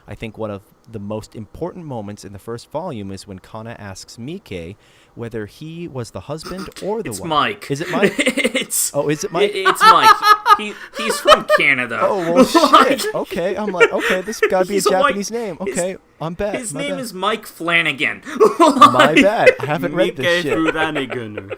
I think one of the most important moments in the first volume is when Kana asks Mike whether he was the husband or the It's wife. Mike. Is it Mike? Is it Mike? It's Mike. He's from Canada. Oh, well, shit. Okay, I'm like, okay, this gotta be a He's a Japanese white- name. Okay, I'm bad. His My name bad. is Mike Flanagan. My bad. I haven't read this Mike shit. Flanagan.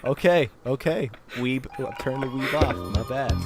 Okay. Weeb, turn the weeb off. My bad.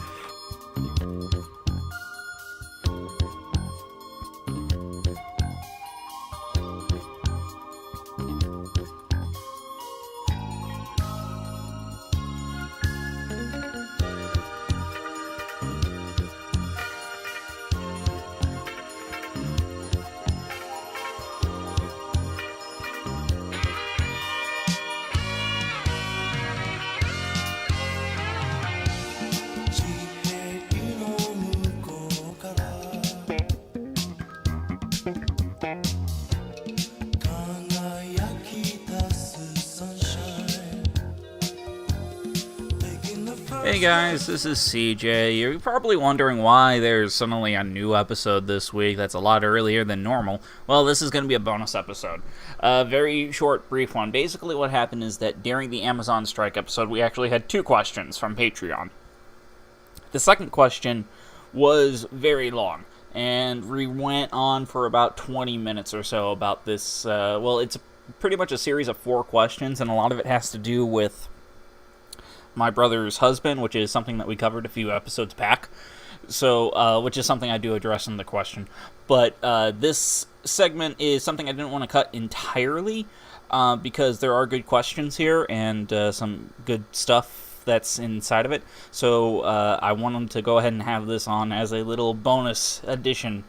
Hey guys, this is CJ. You're probably wondering why there's suddenly a new episode this week that's a lot earlier than normal. Well, this is going to be a bonus episode. A very short, brief one. Basically what happened is that during the Amazon strike episode, we actually had 2 questions from Patreon. The second question was very long, and we went on for about 20 minutes or so about this. It's pretty much a series of 4 questions, and a lot of it has to do with my brother's husband, which is something that we covered a few episodes back, so which is something I do address in the question. But this segment is something I didn't want to cut entirely, because there are good questions here and some good stuff that's inside of it. So I wanted to go ahead and have this on as a little bonus addition,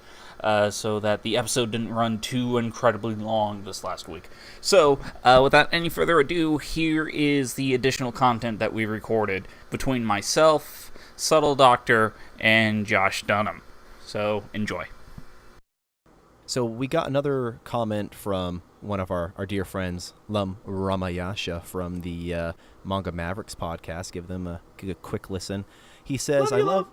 so that the episode didn't run too incredibly long this last week. So, without any further ado, here is the additional content that we recorded between myself, Subtle Doctor, and Josh Dunham. So, enjoy. So, we got another comment from one of our dear friends, Lum Ramayasha, from the Manga Mavericks podcast. Give them a quick listen. He says, I love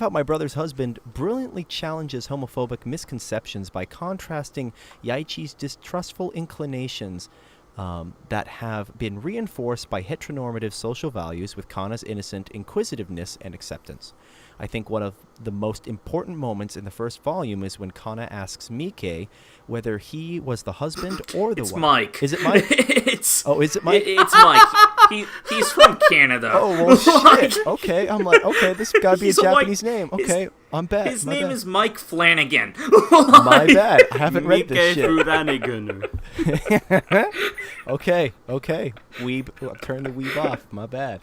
how my brother's husband brilliantly challenges homophobic misconceptions by contrasting Yaichi's distrustful inclinations that have been reinforced by heteronormative social values with Kana's innocent inquisitiveness and acceptance. I think one of the most important moments in the first volume is when Kana asks Mike whether he was the husband or the It's wife. Mike. Is it Mike? Is it Mike? It's Mike. He's from Canada. Oh, well, shit. Okay, I'm like, okay, this gotta be a He's a Japanese name. Okay, I'm bad. His My name bad. is Mike Flanagan. My bad. I haven't read this Mike shit. Flanagan. Okay. Weeb, turn the weeb off. My bad.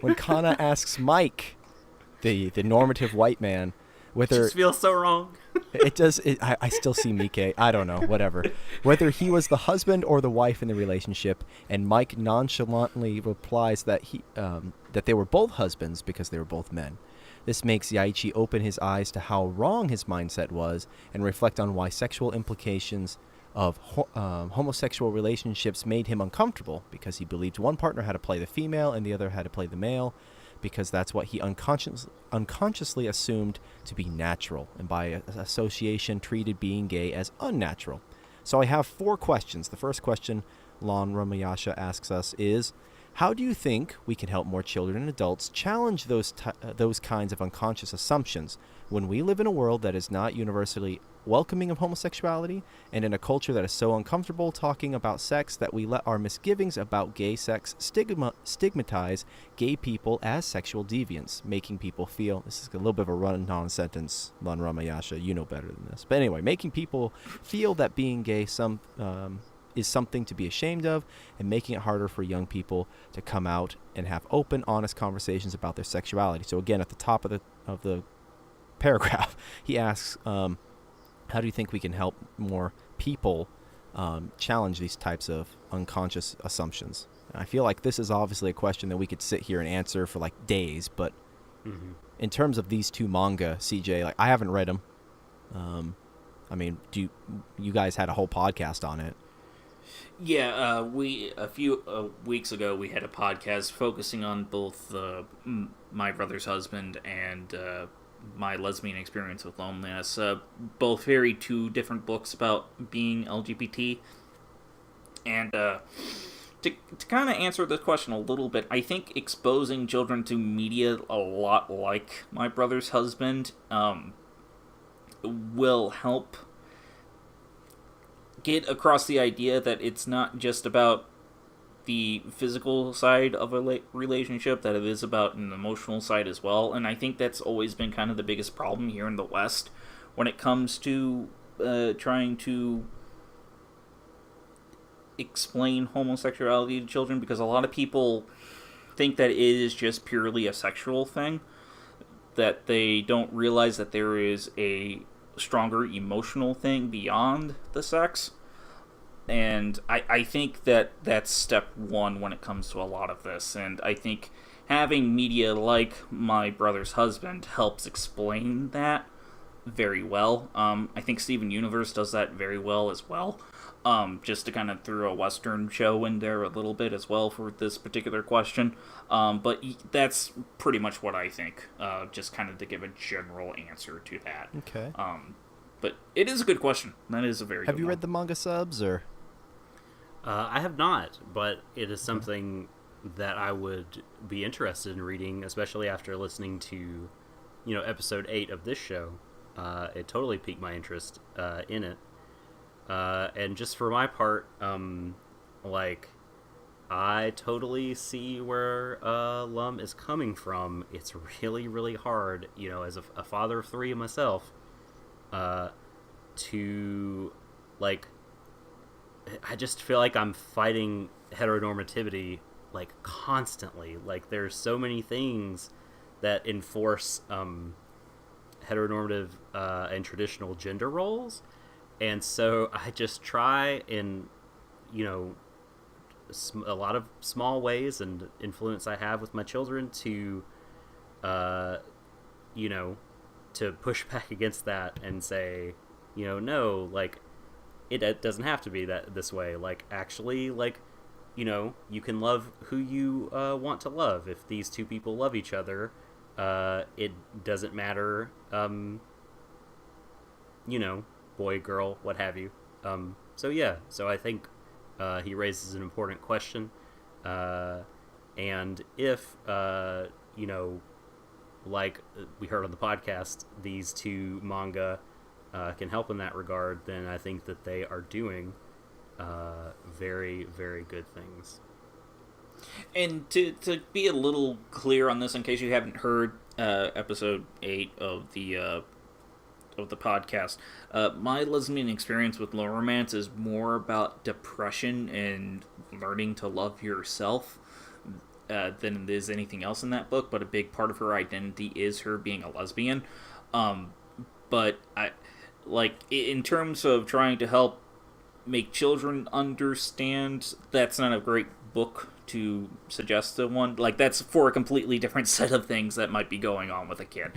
When Kana asks Mike, the normative white man, whether Just feels so wrong. I still see Mike. I don't know. Whatever. Whether he was the husband or the wife in the relationship, and Mike nonchalantly replies that that they were both husbands because they were both men. This makes Yaichi open his eyes to how wrong his mindset was and reflect on why sexual implications of homosexual relationships made him uncomfortable, because he believed one partner had to play the female and the other had to play the male, because that's what he unconsciously assumed to be natural, and by association treated being gay as unnatural. So I have 4 questions. The first question Lon Ramayasha asks us is, how do you think we can help more children and adults challenge those kinds of unconscious assumptions when we live in a world that is not universally welcoming of homosexuality, and in a culture that is so uncomfortable talking about sex that we let our misgivings about gay sex stigmatize gay people as sexual deviants, making people feel, this is a little bit of a run-on sentence, Lon Ramayasha, you know better than this, but anyway, making people feel that being gay is something to be ashamed of, and making it harder for young people to come out and have open, honest conversations about their sexuality. So again, at the top of the paragraph, he asks, how do you think we can help more people challenge these types of unconscious assumptions? And I feel like this is obviously a question that we could sit here and answer for like days, but in terms of these 2 manga, CJ, like, I haven't read them. I mean, you guys had a whole podcast on it? Yeah, a few weeks ago we had a podcast focusing on both my brother's husband and My Lesbian Experience with Loneliness. Both very two different books about being LGBT. And to kind of answer this question a little bit, I think exposing children to media a lot like My Brother's Husband will help get across the idea that it's not just about the physical side of a relationship, that it is about an emotional side as well. And I think that's always been kind of the biggest problem here in the West when it comes to trying to explain homosexuality to children, because a lot of people think that it is just purely a sexual thing, that they don't realize that there is a stronger emotional thing beyond the sex. And I think that that's step one when it comes to a lot of this. And I think having media like My Brother's Husband helps explain that very well. I think Steven Universe does that very well as well. Just to kind of throw a Western show in there a little bit as well for this particular question. But that's pretty much what I think, just kind of to give a general answer to that. Okay. But it is a good question. That is a very good one. Have you read the manga subs, or? I have not, but it is something that I would be interested in reading, especially after listening to, episode 8 of this show. It totally piqued my interest in it. And just for my part, I totally see where Lum is coming from. It's really, really hard, as a father of 3 myself, to, I just feel like I'm fighting heteronormativity, constantly. There's so many things that enforce heteronormative and traditional gender roles. And so I just try in, a lot of small ways and influence I have with my children to, to push back against that and say, no, it doesn't have to be this way. Actually, you can love who you want to love. If these two people love each other, it doesn't matter, boy, girl, what have you. So I think he raises an important question. And if, like we heard on the podcast, these two manga can help in that regard, then I think that they are doing very, very good things. And to be a little clear on this, in case you haven't heard episode 8 of the podcast, My Lesbian Experience with Low Romance is more about depression and learning to love yourself than it is anything else in that book. But a big part of her identity is her being a lesbian. But in terms of trying to help make children understand, that's not a great book to suggest to one. That's for a completely different set of things that might be going on with a kid.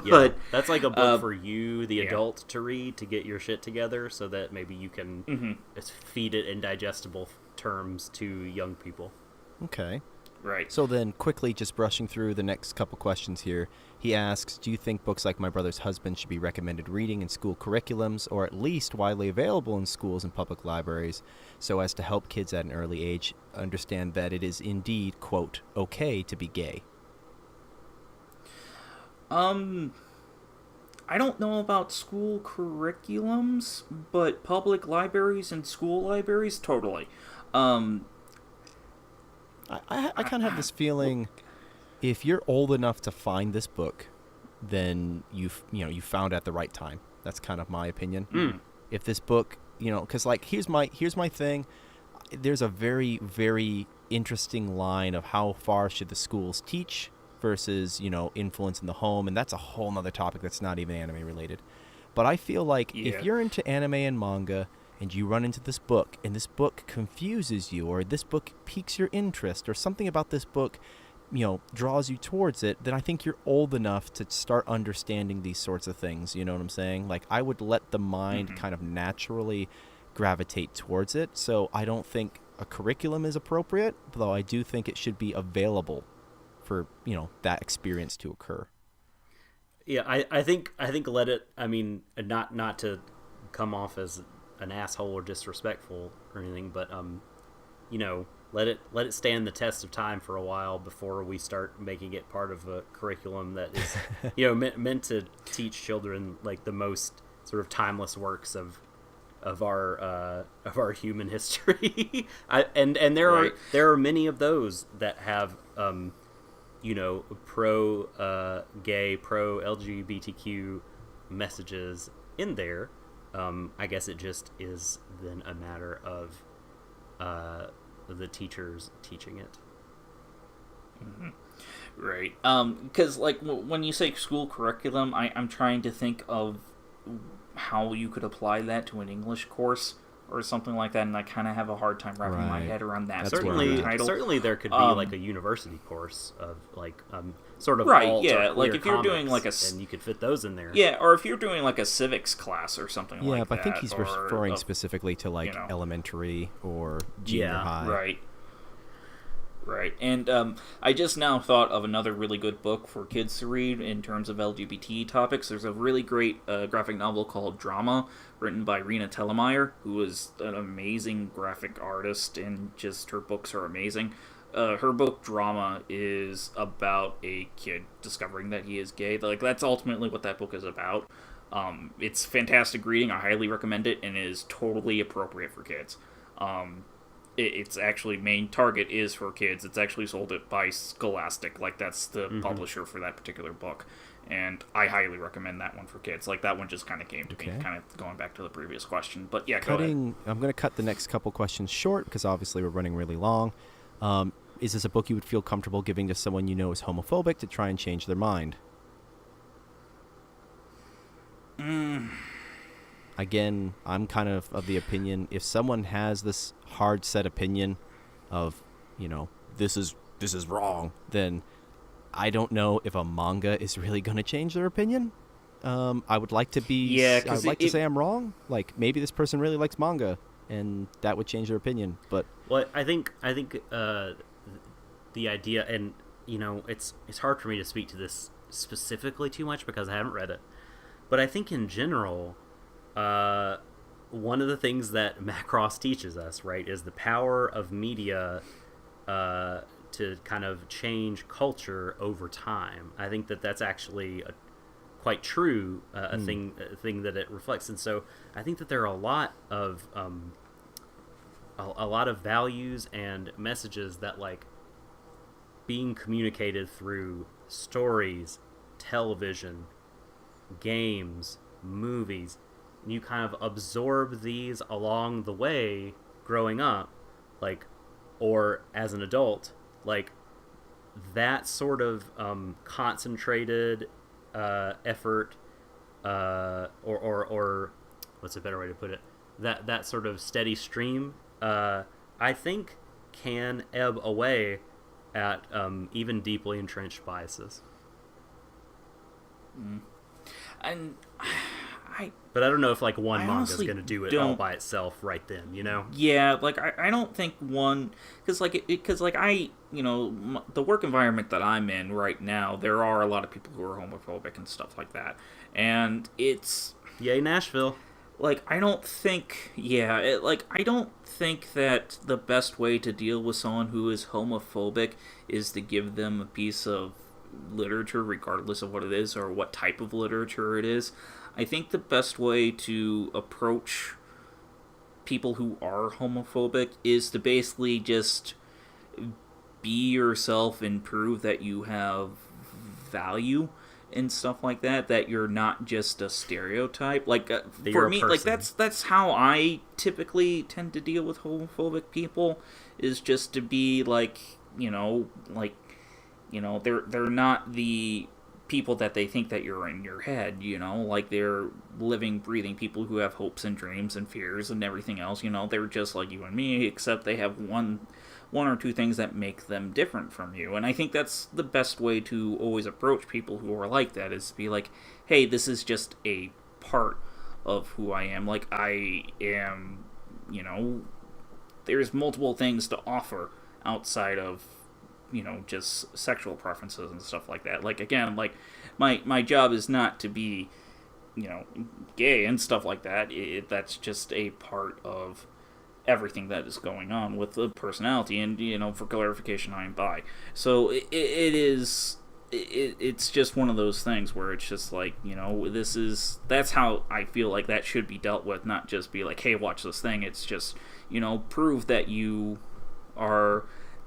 But that's a book for you, the adult, to read to get your shit together, so that maybe you can feed it in digestible terms to young people. Okay. Right. So then, quickly, just brushing through the next couple questions here, he asks, do you think books like My Brother's Husband should be recommended reading in school curriculums, or at least widely available in schools and public libraries, so as to help kids at an early age understand that it is indeed, quote, okay to be gay? I don't know about school curriculums, but public libraries and school libraries, totally. I kind of have this feeling, if you're old enough to find this book, then you found at the right time. That's kind of my opinion. If this book, because here's my thing. There's a very, very interesting line of how far should the schools teach versus influence in the home, and that's a whole nother topic that's not even anime related. But I feel like if you're into anime and manga, and you run into this book, and this book confuses you, or this book piques your interest, or something about this book, draws you towards it, then I think you're old enough to start understanding these sorts of things. You know what I'm saying? I would let the mind kind of naturally gravitate towards it. So I don't think a curriculum is appropriate, though I do think it should be available for, that experience to occur. Yeah, I think let it. I mean, not to come off as an asshole or disrespectful or anything, but let it stand the test of time for a while before we start making it part of a curriculum that is meant to teach children like the most sort of timeless works of our human history. And there Right. are many of those that have pro gay, pro LGBTQ messages in there. I guess it just is then a matter of the teachers teaching it. Right. Because like when you say school curriculum, I'm trying to think of how you could apply that to an English course or something like that, and I kind of have a hard time wrapping my Right. head around that. That's Certainly, where I'm at. certainly there could be like a university course of like sort of Right, alt yeah, or like queer if you're doing, comics, like, a and you could fit those in there. Yeah, or if you're doing like a civics class or something Yeah, like but that. I think he's or referring a- specifically to like you know. elementary or junior Yeah, high. Right. Right. And I just now thought of another really good book for kids to read in terms of LGBT topics. There's a really great graphic novel called Drama, written by Rena Tellemeier, who is an amazing graphic artist, and just her books are amazing. Her book Drama is about a kid discovering that he is gay. Like, that's ultimately what that book is about. It's fantastic reading. I highly recommend it, and it is totally appropriate for kids. Its actually main target is for kids. It's actually sold it by Scholastic, like that's the publisher for that particular book, and I highly recommend that one for kids. Like that one just kind of came to me, Okay. kind of going back to the previous question. But yeah, go ahead. I'm going to cut the next couple questions short because obviously we're running really long. Is this a book you would feel comfortable giving to someone you know is homophobic to try and change their mind? Again, I'm kind of the opinion, if someone has this hard set opinion of, this is wrong, then I don't know if a manga is really going to change their opinion. I would like to be, Yeah, I 'cause would like to it- say I'm wrong. Like maybe this person really likes manga, and that would change their opinion. But Well, I think the idea, and it's hard for me to speak to this specifically too much because I haven't read it, but I think in general, one of the things that Macross teaches us, right, is the power of media to kind of change culture over time. I think that that's actually quite true, a thing that it reflects, and so I think that there are a lot of values and messages that like being communicated through stories, television, games, movies. You kind of absorb these along the way growing up, like, or as an adult, like that sort of concentrated effort, or what's a better way to put it? That sort of steady stream, I think, can ebb away at even deeply entrenched biases. And But I don't know if like one I manga is honestly going to do it all don't- by itself right then, yeah, like I don't think one, because like the work environment that I'm in right now, there are a lot of people who are homophobic and stuff like that, and it's Yay, Nashville. like I don't think that the best way to deal with someone who is homophobic is to give them a piece of literature, regardless of what it is or what type of literature it is. I think the best way to approach people who are homophobic is to basically just be yourself and prove that you have value and stuff like that, that you're not just a stereotype. Like you're for a me, like person. that's how I typically tend to deal with homophobic people, is just to be like, they're not the people that they think that you're in your head, like they're living, breathing people who have hopes and dreams and fears and everything else. They're just like you and me, except they have one or two things that make them different from you. And I think that's the best way to always approach people who are like that, is to be like, hey, this is just a part of who I am. Like, I am, there's multiple things to offer outside of just sexual preferences and stuff like that. Like, again, like, my job is not to be, gay and stuff like that. That's just a part of everything that is going on with the personality. And, for clarification, I am bi. So it's just one of those things where it's just like, that's how I feel like that should be dealt with, not just be like, hey, watch this thing. It's just, prove that you are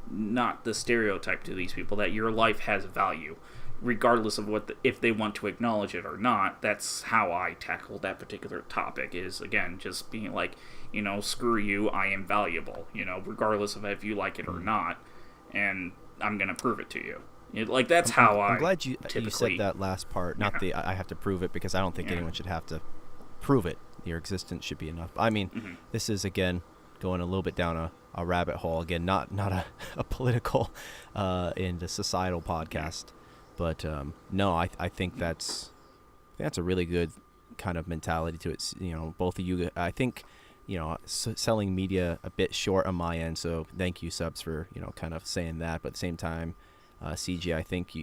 not the stereotype to these people, that your life has value, regardless of if they want to acknowledge it or not. That's how I tackle that particular topic, is, again, just being like, screw you, I am valuable, regardless of if you like it or not, and I'm going to prove it to you. That's how I'm glad you typically said that last part, not I have to prove it, because I don't think anyone should have to prove it. Your existence should be enough. I mean, this is, again, going a little bit down a rabbit hole, again, not a political and a societal podcast, but no, I think that's a really good kind of mentality to it. Both of you, I think, selling media a bit short on my end, so thank you, Subs, for kind of saying that. But at the same time, CJ, I think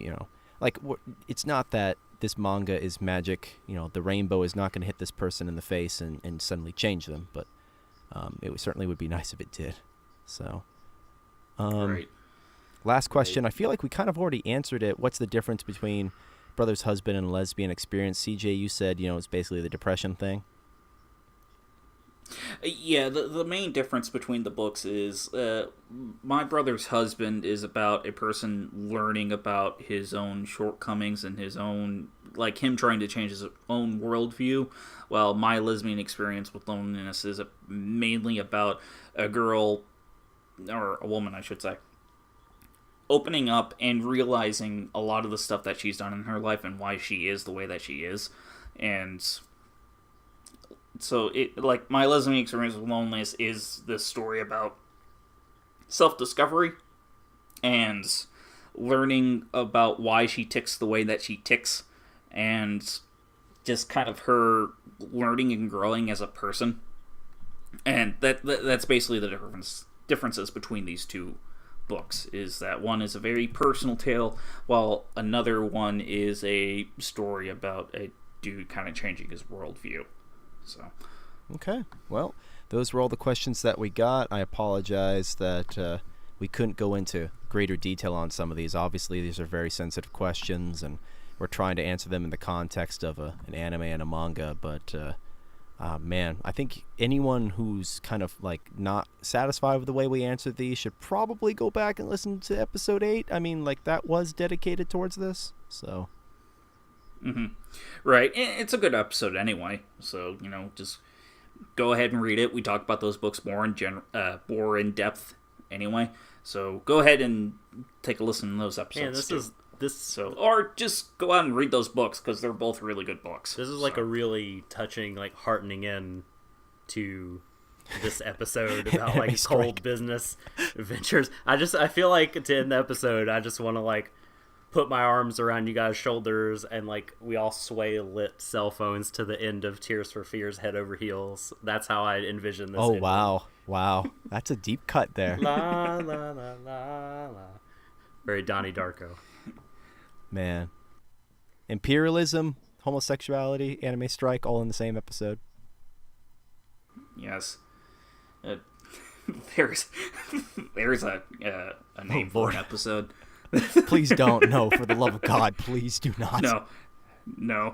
it's not that this manga is magic. The rainbow is not going to hit this person in the face and suddenly change them, but certainly would be nice if it did. So, right. Last question. I feel like we kind of already answered it. What's the difference between brother's husband and lesbian experience? CJ, you said, it's basically the depression thing. Yeah, the main difference between the books is My Brother's Husband is about a person learning about his own shortcomings and his own, like, him trying to change his own worldview, while My Lesbian Experience with Loneliness is mainly about a girl, or a woman, I should say, opening up and realizing a lot of the stuff that she's done in her life and why she is the way that she is. And so, My Lesbian Experience with Loneliness is this story about self-discovery and learning about why she ticks the way that she ticks, and just kind of her learning and growing as a person. And that's basically the differences between these two books, is that one is a very personal tale, while another one is a story about a dude kind of changing his worldview. So, okay, well, those were all the questions that we got. I apologize that we couldn't go into greater detail on some of these. Obviously, these are very sensitive questions, and we're trying to answer them in the context of an anime and a manga. But man, I think anyone who's kind of not satisfied with the way we answered these should probably go back and listen to episode 8. I mean, that was dedicated towards this, so. Right. It's a good episode anyway, so, just go ahead and read it. We talk about those books more in depth anyway, so go ahead and take a listen to those episodes. Yeah, or just go out and read those books, because they're both really good books. This is a really touching, heartening end to this episode about cold business adventures. I feel like to end the episode, I just want to put my arms around you guys' shoulders and we all sway lit cell phones to the end of Tears for Fears head over heels. That's how I envision this. Oh, ending. Wow. That's a deep cut there. La la la la la. Very Donnie Darko. Man. Imperialism, homosexuality, anime strike, all in the same episode. Yes. There's a name for an episode. Please don't. No, for the love of God, please do not. No.